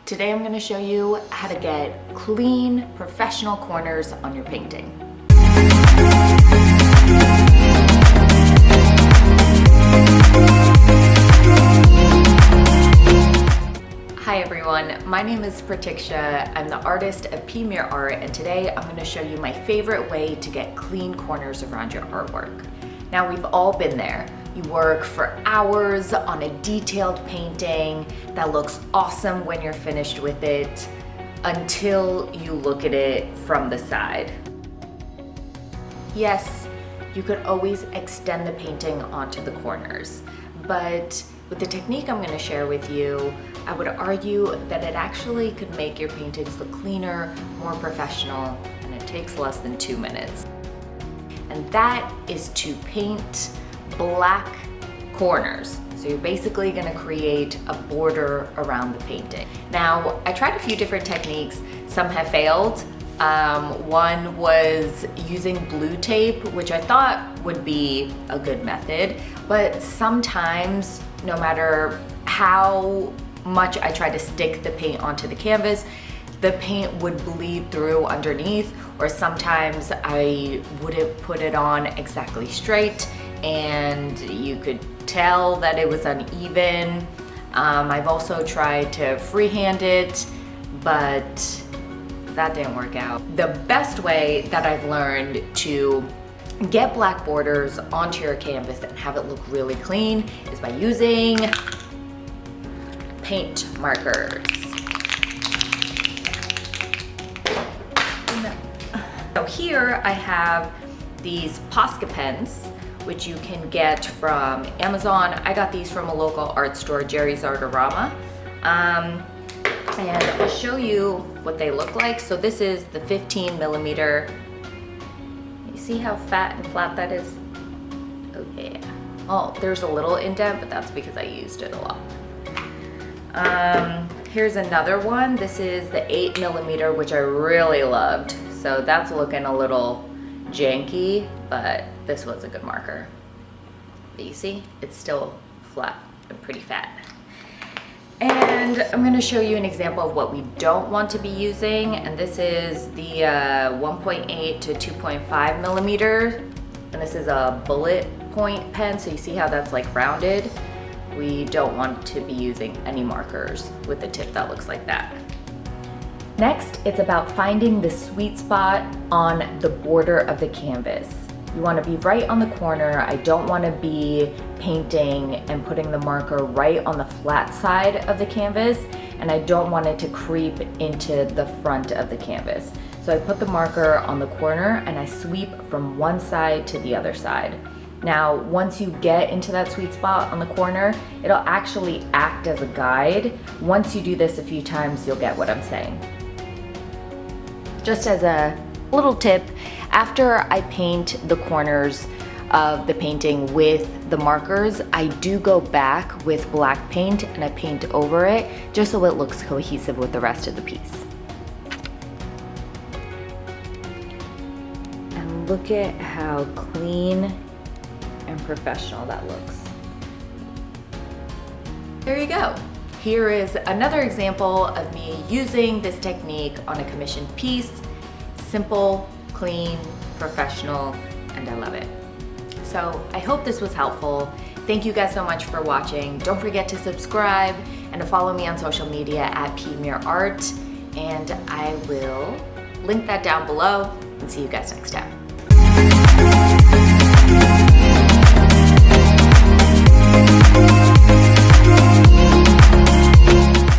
Today I'm going to show you how to get clean, professional corners on your painting. Hi everyone, my name is Pratiksha. I'm the artist at P Muir Art, and today I'm going to show you my favorite way to get clean corners around your artwork. Now, we've all been there. You work for hours on a detailed painting that looks awesome when you're finished with it until you look at it from the side. Yes, you could always extend the painting onto the corners, but with the technique I'm going to share with you, I would argue that it actually could make your paintings look cleaner, more professional, and it takes less than 2 minutes. And that is to paint black corners. So you're basically going to create a border around the painting. Now, I tried a few different techniques. Some have failed. One was using blue tape, which I thought would be a good method, but sometimes, no matter how much I tried to stick the paint onto the canvas, the paint would bleed through underneath, or sometimes I wouldn't put it on exactly straight and you could tell that it was uneven. I've also tried to freehand it, but that didn't work out. The best way that I've learned to get black borders onto your canvas and have it look really clean is by using paint markers. So here I have these Posca pens, which you can get from Amazon. I got these from a local art store, Jerry's Artorama. And I'll show you what they look like. So this is the 15 millimeter. You see how fat and flat that is? Oh yeah. Oh, there's a little indent, but that's because I used it a lot. Here's another one. This is the 8 millimeter, which I really loved. So that's looking a little janky, but this was a good marker. But you see, it's still flat and pretty fat. And I'm going to show you an example of what we don't want to be using, and this is the 1.8 to 2.5 millimeter, and this is a bullet point pen, so you see how that's like rounded. We don't want to be using any markers with a tip that looks like that. Next, it's about finding the sweet spot on the border of the canvas. You want to be right on the corner. I don't want to be painting and putting the marker right on the flat side of the canvas, and I don't want it to creep into the front of the canvas. So I put the marker on the corner and I sweep from one side to the other side. Now, once you get into that sweet spot on the corner, it'll actually act as a guide. Once you do this a few times, you'll get what I'm saying. Just as a little tip, after I paint the corners of the painting with the markers, I do go back with black paint and I paint over it just so it looks cohesive with the rest of the piece. And look at how clean and professional that looks. There you go. Here is another example of me using this technique on a commissioned piece. Simple, clean, professional, and I love it. So I hope this was helpful. Thank you guys so much for watching. Don't forget to subscribe and to follow me on social media at P Muir Art, and I will link that down below, and see you guys next time.